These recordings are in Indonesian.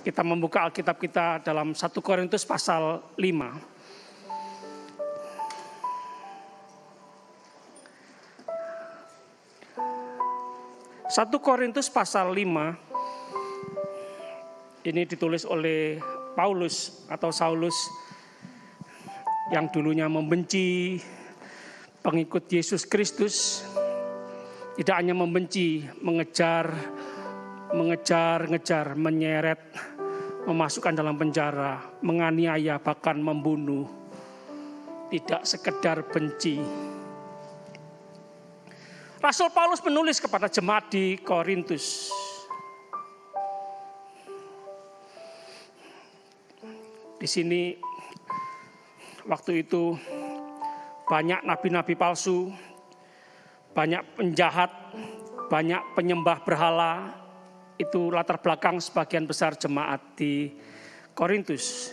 Kita membuka Alkitab kita dalam 1 Korintus pasal 5. 1 Korintus pasal 5 ini ditulis oleh Paulus atau Saulus yang dulunya membenci pengikut Yesus Kristus. Tidak hanya membenci, mengejar, menyeret, memasukkan dalam penjara, menganiaya, bahkan membunuh. Tidak sekedar benci. Rasul Paulus menulis kepada jemaat di Korintus. Di sini waktu itu banyak nabi-nabi palsu, banyak penjahat, banyak penyembah berhala. Itu latar belakang sebagian besar jemaat di Korintus.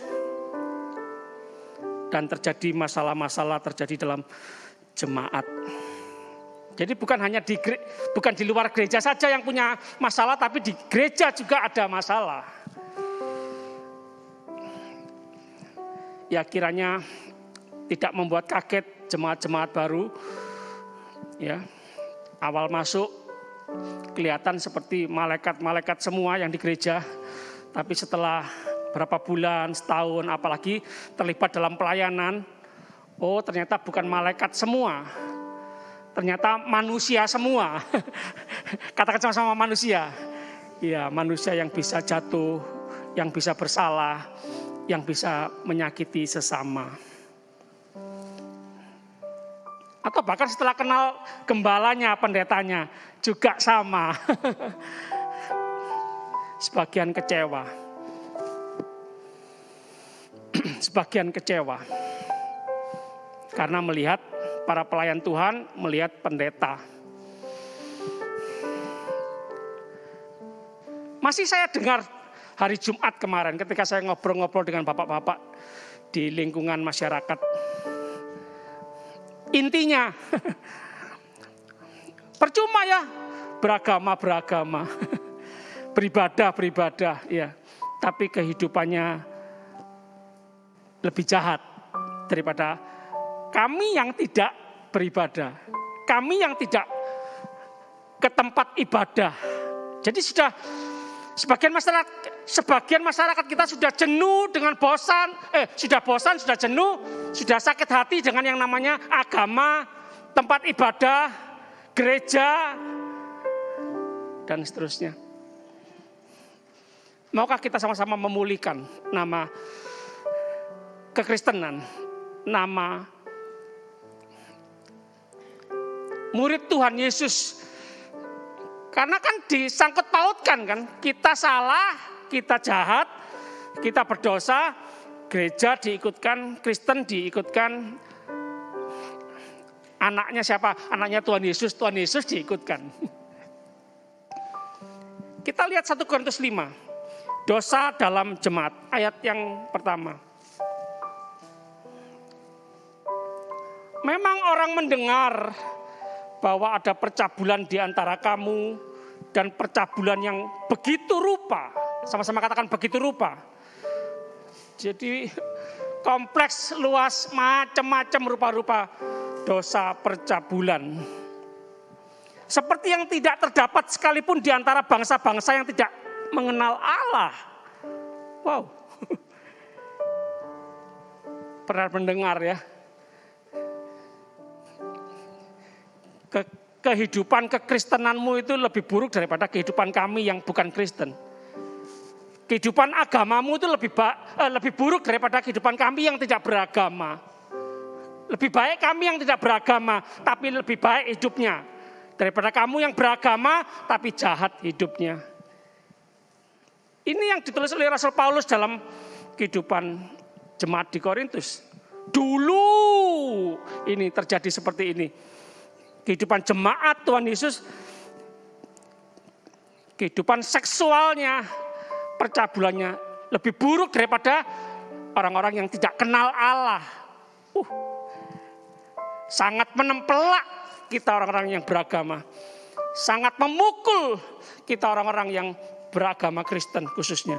Dan terjadi masalah-masalah terjadi dalam jemaat. Jadi bukan hanya bukan di luar gereja saja yang punya masalah, tapi di gereja juga ada masalah. Ya kiranya tidak membuat kaget jemaat-jemaat baru. Ya, awal masuk kelihatan seperti malaikat-malaikat semua yang di gereja, tapi setelah berapa bulan, setahun, apalagi terlibat dalam pelayanan, oh ternyata bukan malaikat semua, ternyata manusia semua. Katakan sama-sama manusia. Ya, manusia yang bisa jatuh, yang bisa bersalah, yang bisa menyakiti sesama. Atau bahkan setelah kenal gembalanya, pendetanya, juga sama. Sebagian kecewa. Sebagian kecewa. Karena melihat para pelayan Tuhan, melihat pendeta. Masih saya dengar hari Jumat kemarin ketika saya ngobrol-ngobrol dengan bapak-bapak di lingkungan masyarakat. Intinya, percuma ya beragama, beribadah, ya. Tapi kehidupannya lebih jahat daripada kami yang tidak beribadah, kami yang tidak ke tempat ibadah. Jadi sebagian masyarakat kita sudah jenuh dengan sudah jenuh, sudah sakit hati dengan yang namanya agama, tempat ibadah, gereja, dan seterusnya. Maukah kita sama-sama memulihkan nama kekristenan, nama murid Tuhan Yesus? Karena kan disangkut pautkan kan, kita salah, kita jahat, kita berdosa, gereja diikutkan, Kristen diikutkan, anaknya siapa? Anaknya Tuhan Yesus diikutkan. Kita lihat 1 Korintus 5, dosa dalam jemaat, ayat yang pertama. Memang orang mendengar bahwa ada percabulan di antara kamu dan percabulan yang begitu rupa. Sama-sama katakan begitu rupa. Jadi kompleks, luas, macam-macam rupa-rupa dosa percabulan. Seperti yang tidak terdapat sekalipun di antara bangsa-bangsa yang tidak mengenal Allah. Wow. Pernah mendengar ya? Kehidupan kekristenanmu itu lebih buruk daripada kehidupan kami yang bukan Kristen. Kehidupan agamamu itu lebih buruk daripada kehidupan kami yang tidak beragama. Lebih baik kami yang tidak beragama, tapi lebih baik hidupnya daripada kamu yang beragama, tapi jahat hidupnya. Ini yang ditulis oleh Rasul Paulus dalam kehidupan jemaat di Korintus. Dulu ini terjadi seperti ini. Kehidupan jemaat Tuhan Yesus, kehidupan seksualnya, percabulannya lebih buruk daripada orang-orang yang tidak kenal Allah. Sangat menempelak kita orang-orang yang beragama. Sangat memukul kita orang-orang yang beragama Kristen khususnya.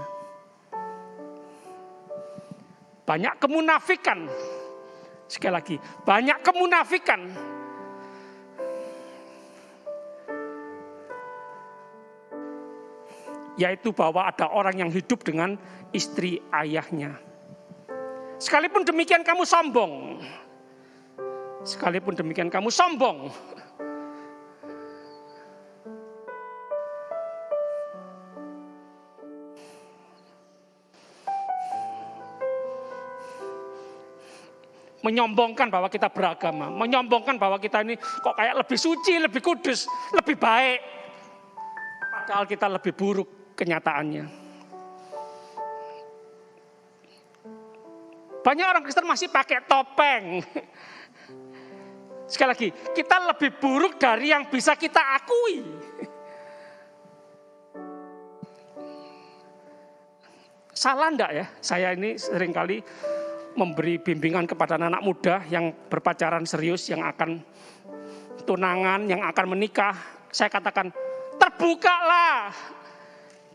banyak kemunafikan. Sekali lagi, banyak kemunafikan. Yaitu bahwa ada orang yang hidup dengan istri ayahnya. Sekalipun demikian kamu sombong. Sekalipun demikian kamu sombong. Menyombongkan bahwa kita beragama, menyombongkan bahwa kita ini kok kayak lebih suci, lebih kudus, lebih baik. Padahal kita lebih buruk kenyataannya. Banyak orang Kristen masih pakai topeng. Sekali lagi, kita lebih buruk dari yang bisa kita akui. Salah enggak ya? Saya ini seringkali memberi bimbingan kepada anak muda yang berpacaran serius, yang akan tunangan, yang akan menikah. Saya katakan, terbukalah,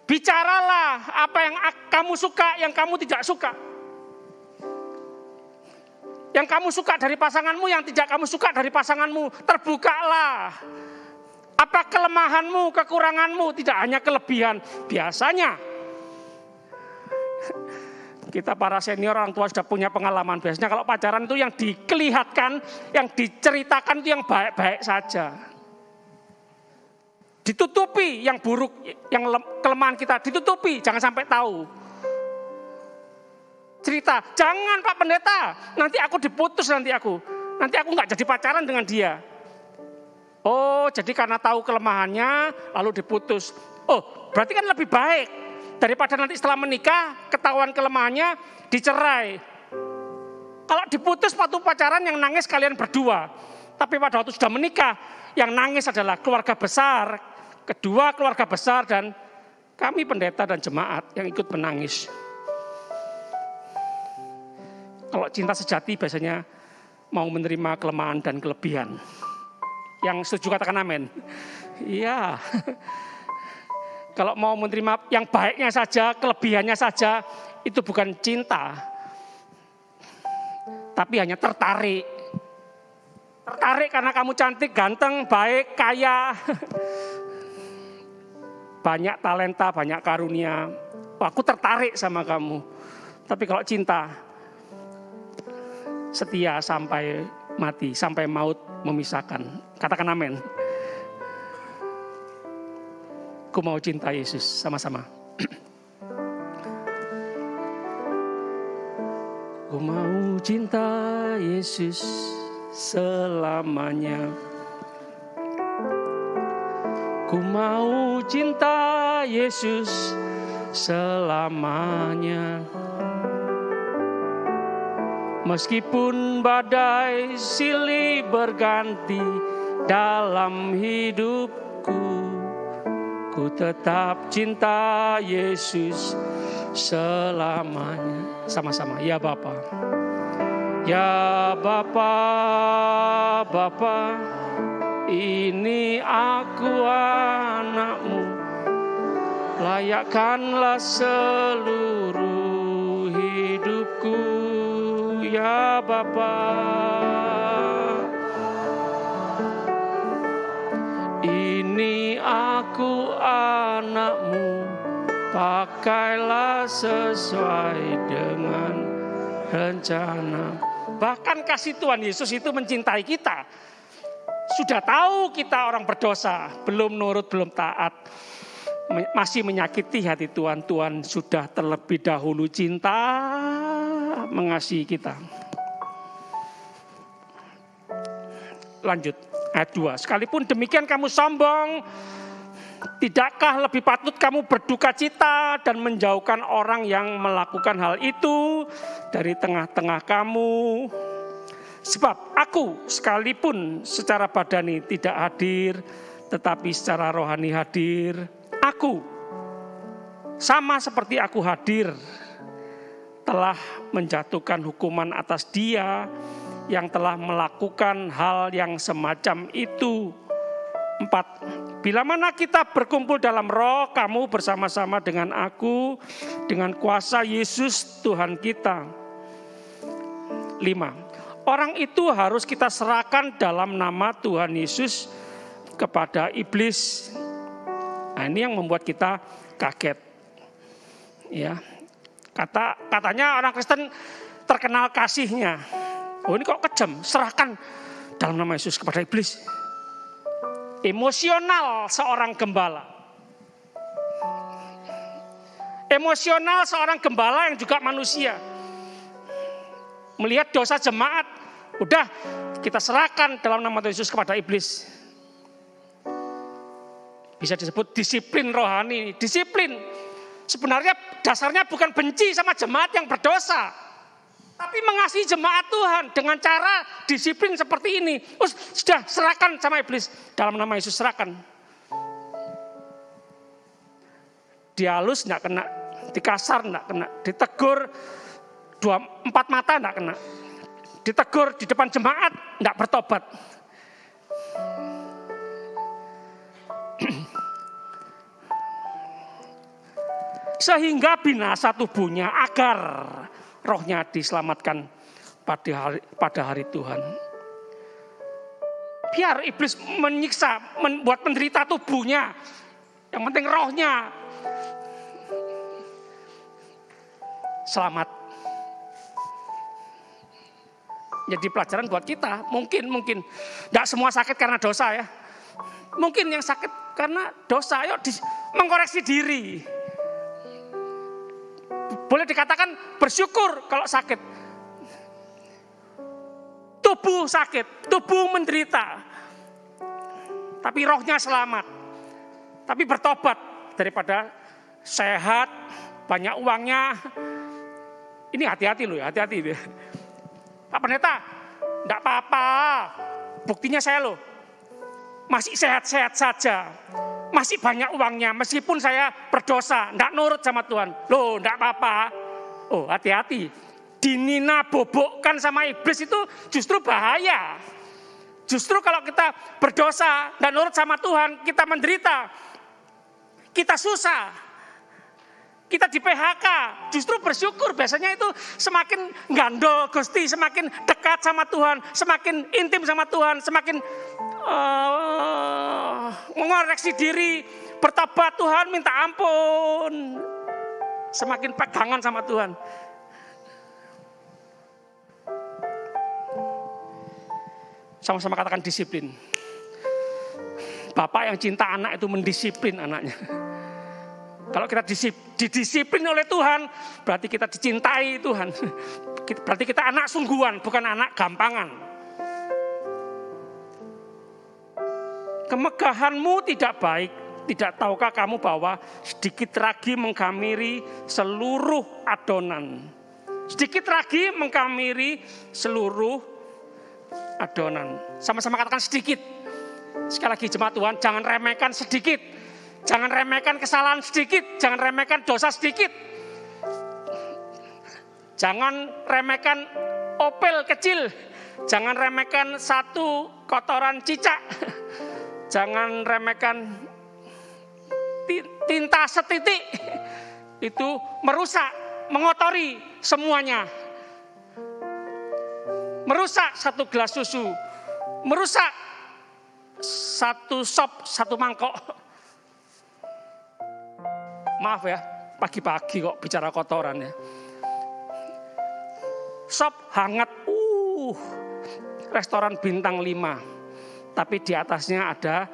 bicaralah apa yang kamu suka, yang kamu tidak suka. Yang kamu suka dari pasanganmu, yang tidak kamu suka dari pasanganmu, terbukalah. Apa kelemahanmu, kekuranganmu, tidak hanya kelebihan. Biasanya kita para senior orang tua sudah punya pengalaman. Biasanya kalau pacaran itu yang dikelihatkan, yang diceritakan itu yang baik-baik saja. Ditutupi yang buruk, yang kelemahan kita ditutupi, jangan sampai tahu. Cerita, jangan Pak Pendeta, nanti aku diputus nanti aku nggak jadi pacaran dengan dia. Oh, jadi karena tahu kelemahannya lalu diputus. Oh, berarti kan lebih baik daripada nanti setelah menikah ketahuan kelemahannya dicerai. Kalau diputus waktu pacaran yang nangis kalian berdua, tapi pada waktu sudah menikah yang nangis adalah keluarga besar, kedua keluarga besar dan kami pendeta dan jemaat yang ikut menangis. Kalau cinta sejati biasanya mau menerima kelemahan dan kelebihan. Yang setuju katakan amin. Iya. Kalau mau menerima yang baiknya saja, kelebihannya saja, itu bukan cinta. Tapi hanya tertarik. Tertarik karena kamu cantik, ganteng, baik, kaya. Banyak talenta, banyak karunia. Oh, aku tertarik sama kamu. Tapi kalau cinta, setia sampai mati, sampai maut memisahkan. Katakan amin. Ku mau cinta Yesus sama-sama. Ku mau cinta Yesus selamanya. Ku mau cinta Yesus selamanya. Meskipun badai silih berganti dalam hidupku, ku tetap cinta Yesus selamanya. Sama-sama, ya Bapa. Ya Bapa, Bapa, ini aku anakmu. Layakkanlah seluruh hidupku. Ya Bapa, ini aku anakmu, pakailah sesuai dengan rencana. Bahkan kasih Tuhan Yesus itu mencintai kita. Sudah tahu kita orang berdosa, belum nurut, belum taat, masih menyakiti hati Tuhan. Tuhan sudah terlebih dahulu cinta, mengasihi kita. Lanjut ayat 2. Sekalipun demikian kamu sombong, tidakkah lebih patut kamu berduka cita dan menjauhkan orang yang melakukan hal itu dari tengah-tengah kamu? Sebab aku sekalipun secara badani tidak hadir, tetapi secara rohani hadir. Aku sama seperti aku hadir, telah menjatuhkan hukuman atas dia yang telah melakukan hal yang semacam itu. 4. Bila mana kita berkumpul dalam roh, kamu bersama-sama dengan aku, dengan kuasa Yesus Tuhan kita. 5. Orang itu harus kita serahkan dalam nama Tuhan Yesus kepada iblis. Nah, ini yang membuat kita kaget. Ya. Katanya orang Kristen terkenal kasihnya. Oh, ini kok kejam, serahkan dalam nama Yesus kepada iblis. Emosional seorang gembala. Emosional seorang gembala yang juga manusia. Melihat dosa jemaat, udah kita serahkan dalam nama Tuhan Yesus kepada iblis. Bisa disebut disiplin rohani, disiplin. Sebenarnya dasarnya bukan benci sama jemaat yang berdosa, tapi mengasihi jemaat Tuhan dengan cara disiplin seperti ini. Sudah serahkan sama iblis, dalam nama Yesus serahkan. Dihalus enggak kena, dikasar enggak kena, ditegur 4 mata enggak kena. Ditegur di depan jemaat enggak bertobat. Sehingga binasa tubuhnya agar rohnya diselamatkan pada hari Tuhan. Biar iblis menyiksa, membuat menderita tubuhnya. Yang penting rohnya selamat. Jadi pelajaran buat kita. Mungkin. Tidak semua sakit karena dosa ya. Mungkin yang sakit karena dosa. Ayo mengkoreksi diri. Boleh dikatakan bersyukur kalau sakit. Tubuh sakit, tubuh menderita. Tapi rohnya selamat. Tapi bertobat daripada sehat, banyak uangnya. Ini hati-hati loh ya, hati-hati. Pak Pendeta, enggak apa-apa. Buktinya saya loh. Masih sehat-sehat saja. Masih banyak uangnya, meskipun saya berdosa, enggak nurut sama Tuhan. Loh, enggak apa-apa. Oh, hati-hati. Dinina bobokkan sama iblis itu justru bahaya. Justru kalau kita berdosa, enggak nurut sama Tuhan, kita menderita. Kita susah. Kita di PHK. Justru bersyukur, biasanya itu semakin gandol Gusti, semakin dekat sama Tuhan, semakin intim sama Tuhan, semakin mengoreksi diri, bertobat, Tuhan minta ampun, semakin pegangan sama Tuhan. Sama-sama katakan disiplin. Bapak yang cinta anak itu mendisiplin anaknya. Kalau kita didisiplin oleh Tuhan, berarti kita dicintai Tuhan. Berarti kita anak sungguhan, bukan anak gampangan. Kemegahanmu tidak baik. Tidak tahukah kamu bahwa sedikit ragi mengkamiri seluruh adonan. Sedikit ragi mengkamiri seluruh adonan. Sama-sama katakan sedikit. Sekali lagi jemaat Tuhan, jangan remehkan sedikit. Jangan remehkan kesalahan sedikit. Jangan remehkan dosa sedikit. Jangan remehkan opel kecil. Jangan remehkan satu kotoran cicak. Jangan remehkan tinta setitik. Itu merusak, mengotori semuanya. Merusak satu gelas susu. Merusak satu sop, satu mangkok. Maaf ya, pagi-pagi kok bicara kotoran ya. Sop hangat, restoran bintang 5. Tapi di atasnya ada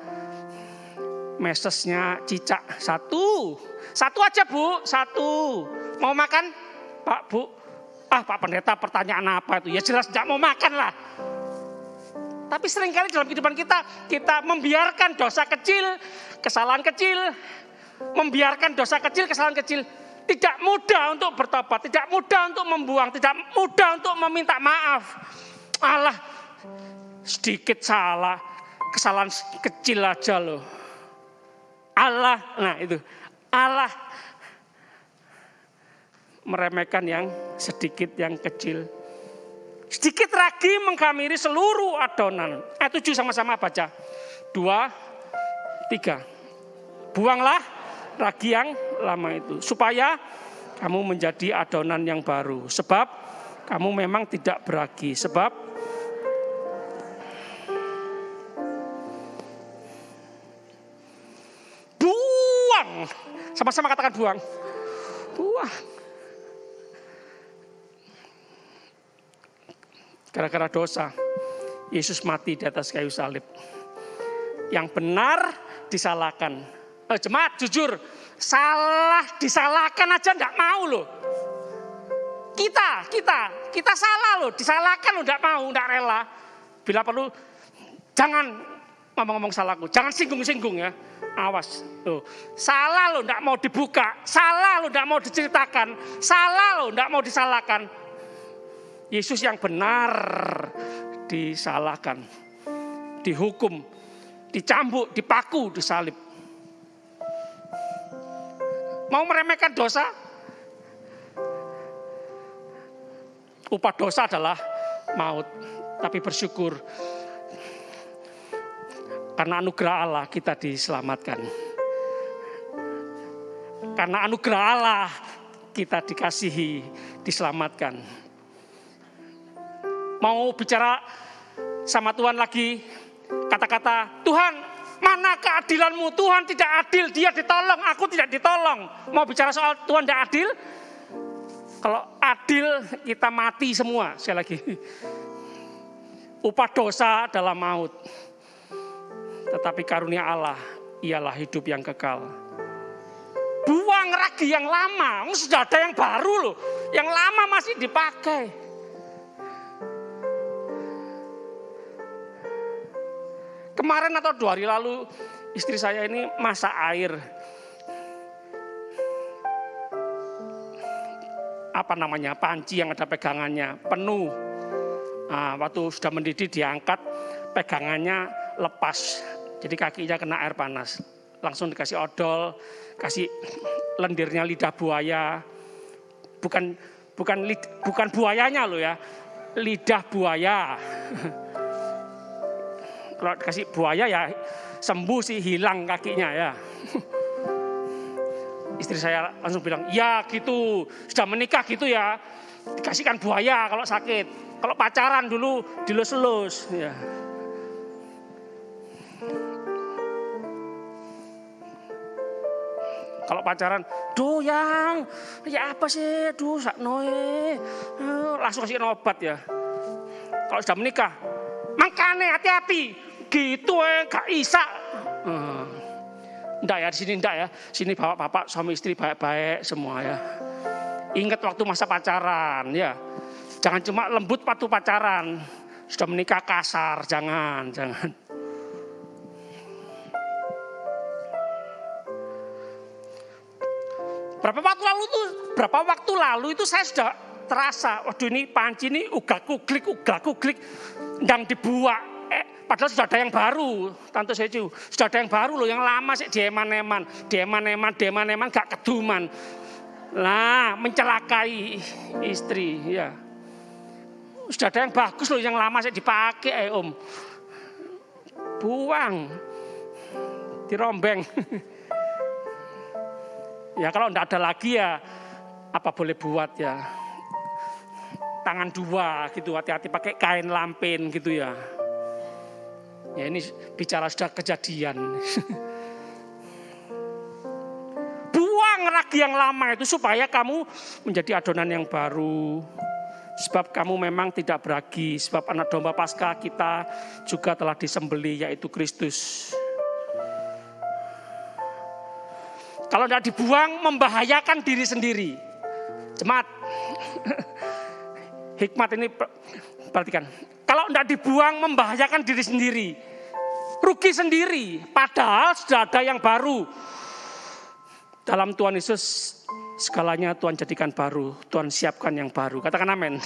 mesesnya cicak. Satu aja Bu, satu. Mau makan Pak Bu? Pak Pendeta pertanyaan apa itu? Ya jelas tidak mau makan lah. Tapi seringkali dalam kehidupan kita membiarkan dosa kecil, kesalahan kecil, membiarkan dosa kecil, kesalahan kecil. Tidak mudah untuk bertobat, tidak mudah untuk membuang, tidak mudah untuk meminta maaf. Allah, sedikit salah, kesalahan kecil aja loh. Allah, nah itu, Allah meremehkan yang sedikit, yang kecil. Sedikit ragi mengkamiri seluruh adonan. Ayat 7 sama-sama baca. 2, 3. Buanglah ragi yang lama itu, supaya kamu menjadi adonan yang baru. Sebab kamu memang tidak beragi. Sebab buang. Sama-sama katakan buang. Buang. Gara-gara dosa, Yesus mati di atas kayu salib. Yang benar disalahkan. Jemaat jujur, salah disalahkan aja enggak mau loh. Kita salah loh, disalahkan loh, enggak mau, enggak rela. Bila perlu, jangan ngomong-ngomong salahku, jangan singgung-singgung ya. Awas, tuh. Salah loh, enggak mau dibuka, salah loh, enggak mau diceritakan, salah loh, enggak mau disalahkan. Yesus yang benar disalahkan, dihukum, dicambuk, dipaku, disalib. Mau meremehkan dosa? Upah dosa adalah maut. Tapi bersyukur karena anugerah Allah kita diselamatkan. Karena anugerah Allah kita dikasihi, diselamatkan. Mau bicara sama Tuhan lagi, kata-kata, Tuhan, mana keadilanmu? Tuhan tidak adil, dia ditolong, aku tidak ditolong. Mau bicara soal Tuhan tidak adil? Kalau adil, kita mati semua. Sekali lagi, upah dosa adalah maut. Tetapi karunia Allah ialah hidup yang kekal. Buang ragi yang lama, sudah ada yang baru loh. Yang lama masih dipakai. Kemarin atau 2 hari lalu istri saya ini masak air. Panci yang ada pegangannya penuh. Nah, waktu sudah mendidih diangkat, pegangannya lepas. Jadi kakinya kena air panas. Langsung dikasih odol, kasih lendirnya lidah buaya. Bukan buayanya loh ya. Lidah buaya. Kalau dikasih buaya ya sembuh sih, hilang kakinya ya. Istri saya langsung bilang, ya gitu, sudah menikah gitu ya. Dikasihkan buaya kalau sakit. Kalau pacaran dulu dilus-lus. Ya. Kalau pacaran, doyang, ya apa sih, saknoe. Langsung kasih obat ya. Kalau sudah menikah, makane hati-hati. Gitu gak isa. Enggak ya, di sini enggak ya. Sini bapak-bapak suami istri baik-baik semua ya. Ingat waktu masa pacaran ya. Jangan cuma lembut waktu pacaran. Sudah menikah kasar, jangan. Berapa waktu lalu itu saya sudah terasa, waduh ini panci ini ugak-uglik, ndang dibuat. Padahal sudah ada yang baru, Tante Seju. Sudah ada yang baru loh, yang lama sih dieman-eman, gak keduman. Nah, mencelakai istri, ya. Sudah ada yang bagus loh, yang lama sih dipakai, Om. Buang, dirombeng. Ya kalau enggak ada lagi ya, apa boleh buat ya. Tangan 2 gitu, hati-hati pakai kain lampin gitu ya. Ya ini bicara sudah kejadian. Buang ragi yang lama itu supaya kamu menjadi adonan yang baru. Sebab kamu memang tidak beragi. Sebab anak domba Paskah kita juga telah disembelih, yaitu Kristus. Kalau tidak dibuang membahayakan diri sendiri. Jemaat, hikmat ini perhatikan. Kalau tidak dibuang membahayakan diri sendiri. Rugi sendiri. Padahal sudah ada yang baru. Dalam Tuhan Yesus segalanya Tuhan jadikan baru. Tuhan siapkan yang baru. Katakan amin.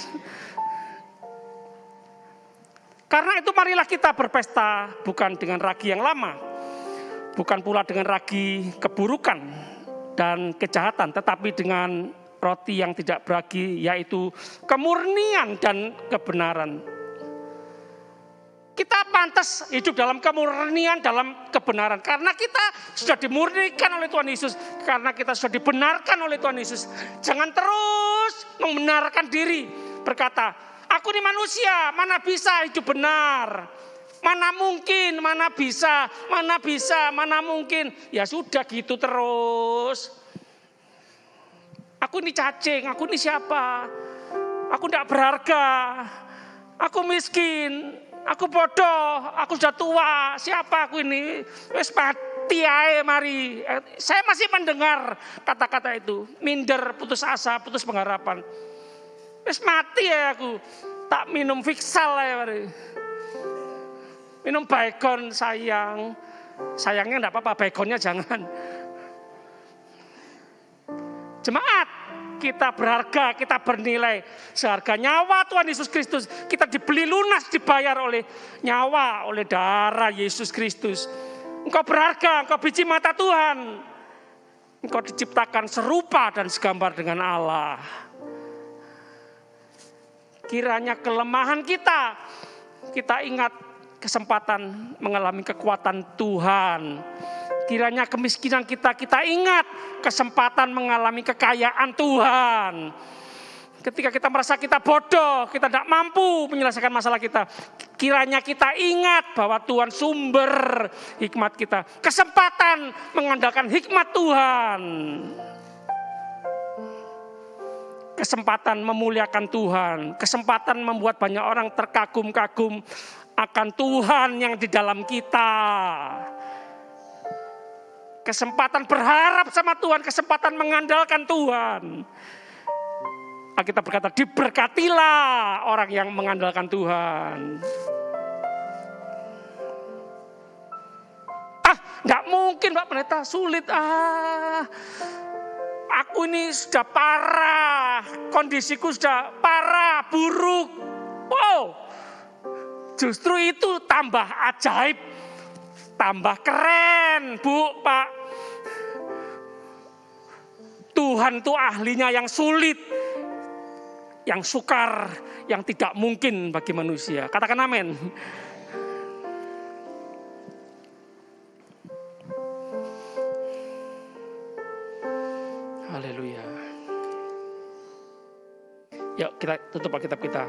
Karena itu marilah kita berpesta bukan dengan ragi yang lama. Bukan pula dengan ragi keburukan dan kejahatan. Tetapi dengan roti yang tidak beragi, yaitu kemurnian dan kebenaran. Kita pantas hidup dalam kemurnian, dalam kebenaran. Karena kita sudah dimurnikan oleh Tuhan Yesus. Karena kita sudah dibenarkan oleh Tuhan Yesus. Jangan terus membenarkan diri. berkata, aku ini manusia, mana bisa hidup benar. Mana mungkin, mana bisa, mana mungkin. Ya sudah gitu terus. Aku ini cacing, aku ini siapa? Aku tidak berharga. Aku miskin, aku bodoh, aku sudah tua. Siapa aku ini? Wes mati ae mari. Saya masih mendengar kata-kata itu. Minder, putus asa, putus pengharapan. Wes mati ya aku. Tak minum Fiksal ya mari. Minum baygon sayang. Sayangnya enggak apa-apa, baygonnya jangan. Jemaat, kita berharga, kita bernilai. Seharga nyawa Tuhan Yesus Kristus. Kita dibeli lunas, dibayar oleh nyawa, oleh darah Yesus Kristus. Engkau berharga, engkau biji mata Tuhan. Engkau diciptakan serupa dan segambar dengan Allah. Kiranya kelemahan kita ingat kesempatan mengalami kekuatan Tuhan. Kiranya kemiskinan kita ingat kesempatan mengalami kekayaan Tuhan. Ketika kita merasa kita bodoh, kita tidak mampu menyelesaikan masalah kita. Kiranya kita ingat bahwa Tuhan sumber hikmat kita. Kesempatan mengandalkan hikmat Tuhan. Kesempatan memuliakan Tuhan. Kesempatan membuat banyak orang terkagum-kagum akan Tuhan yang di dalam kita. Kesempatan berharap sama Tuhan, kesempatan mengandalkan Tuhan. Alkitab berkata, diberkatilah orang yang mengandalkan Tuhan. Enggak mungkin Pak Pendeta, sulit. Aku ini sudah parah, kondisiku sudah parah, buruk. Wow. Justru itu tambah ajaib, tambah keren, Bu, Pak. Tuhan itu ahlinya yang sulit, yang sukar, yang tidak mungkin bagi manusia. Katakan amin. Haleluya. Yuk kita tutup Alkitab kita.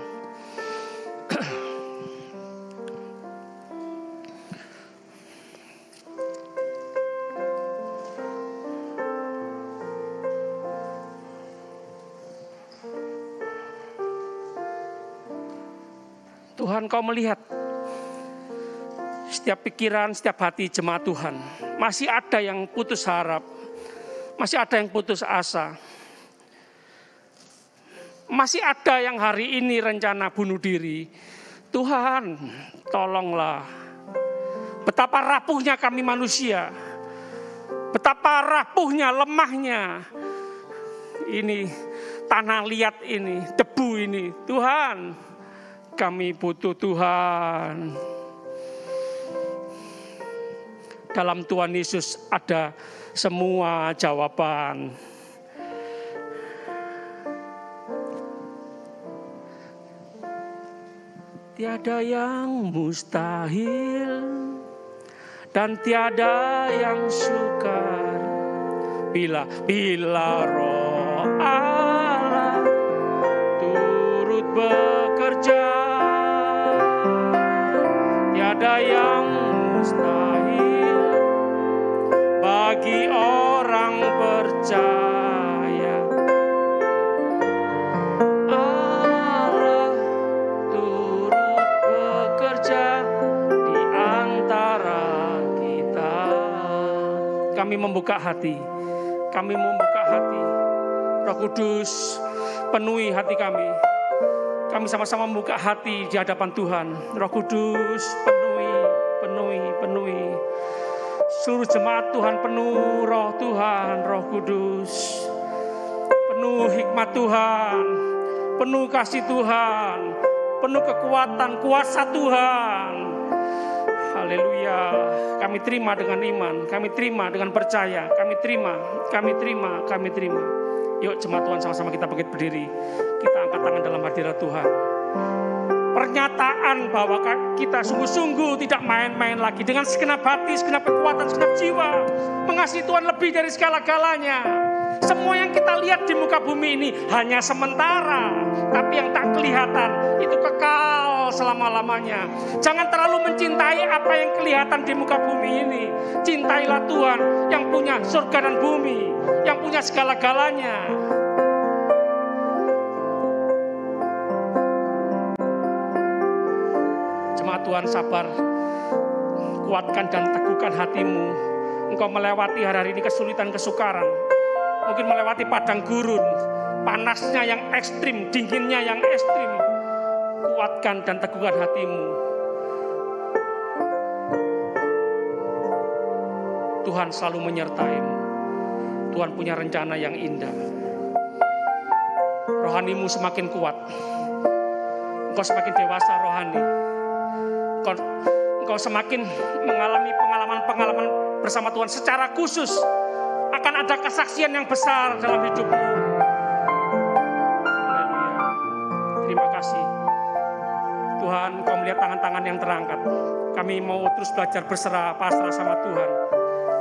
Tuhan, Kau melihat setiap pikiran, setiap hati jemaat Tuhan. Masih ada yang putus harap, masih ada yang putus asa. Masih ada yang hari ini rencana bunuh diri. Tuhan, tolonglah. Betapa rapuhnya kami manusia. Betapa rapuhnya, lemahnya. Ini tanah liat ini, debu ini. Tuhan, kami butuh Tuhan. Dalam Tuhan Yesus ada semua jawaban. Tiada yang mustahil dan tiada yang sukar bila Roh Allah turut bekerja. Tiada yang mustahil bagi orang percaya. Allah turut bekerja di antara kita. Kami membuka hati. Kami membuka hati. Roh Kudus, penuhi hati kami. Kami sama-sama membuka hati di hadapan Tuhan. Roh Kudus, penuhi. Seluruh jemaat Tuhan penuh roh Tuhan, Roh Kudus. Penuh hikmat Tuhan, penuh kasih Tuhan, penuh kekuatan, kuasa Tuhan. Haleluya. Kami terima dengan iman, kami terima dengan percaya, kami terima. Yuk jemaat Tuhan sama-sama kita bangkit berdiri. Kita angkat tangan dalam hadirat Tuhan. Pernyataan bahwa kita sungguh-sungguh tidak main-main lagi dengan segenap hati, segenap kekuatan, segenap jiwa. Mengasihi Tuhan lebih dari segala-galanya. Semua yang kita lihat di muka bumi ini hanya sementara, tapi yang tak kelihatan itu kekal selama-lamanya. Jangan terlalu mencintai apa yang kelihatan di muka bumi ini. Cintailah Tuhan yang punya surga dan bumi, yang punya segala-galanya. Jemaat Tuhan, sabar, kuatkan dan teguhkan hatimu. Engkau melewati hari-hari ini kesulitan, kesukaran. Mungkin melewati padang gurun, panasnya yang ekstrim, dinginnya yang ekstrim. Kuatkan dan teguhkan hatimu. Tuhan selalu menyertaimu. Tuhan punya rencana yang indah. Rohanimu semakin kuat. Engkau semakin dewasa rohani. Engkau semakin mengalami pengalaman-pengalaman bersama Tuhan secara khusus. Akan ada kesaksian yang besar dalam hidupmu. Haleluya. Terima kasih. Tuhan, Kau melihat tangan-tangan yang terangkat. Kami mau terus belajar berserah, pasrah sama Tuhan.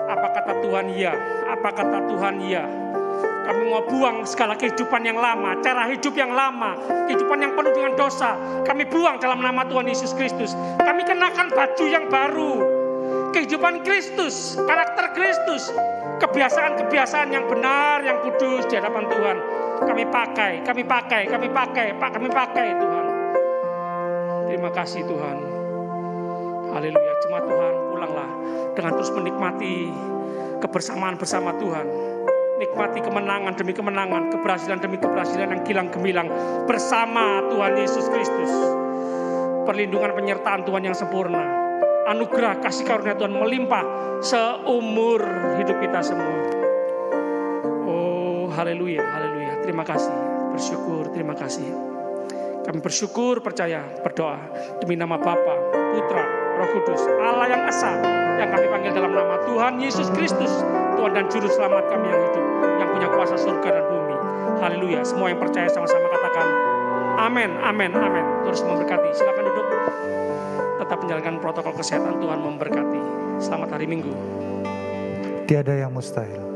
Apa kata Tuhan? Ya. Apa kata Tuhan? Ya. Kami mau buang segala kehidupan yang lama, cara hidup yang lama, kehidupan yang penuh dengan dosa. Kami buang dalam nama Tuhan Yesus Kristus. Kami kenakan baju yang baru. Kehidupan Kristus, karakter Kristus, kebiasaan-kebiasaan yang benar, yang kudus di hadapan Tuhan. Kami pakai Tuhan. Terima kasih Tuhan. Haleluya. Jemaat Tuhan, pulanglah dengan terus menikmati kebersamaan bersama Tuhan. Nikmati kemenangan demi kemenangan, keberhasilan demi keberhasilan yang gilang gemilang bersama Tuhan Yesus Kristus. Perlindungan penyertaan Tuhan yang sempurna. Anugerah kasih karunia Tuhan melimpah seumur hidup kita semua. Oh, haleluya, haleluya. Terima kasih, bersyukur, terima kasih. Kami bersyukur, percaya, berdoa demi nama Bapa, Putra, Roh Kudus, Allah yang esa, yang kami panggil dalam nama Tuhan Yesus Kristus, Tuhan dan Juru Selamat kami yang hidup, yang punya kuasa surga dan bumi. Haleluya. Semua yang percaya sama-sama katakan amin, amin, amin. Terus memberkati. Silakan duduk. Tetap menjalankan protokol kesehatan. Tuhan memberkati. Selamat hari Minggu. Tiada yang mustahil.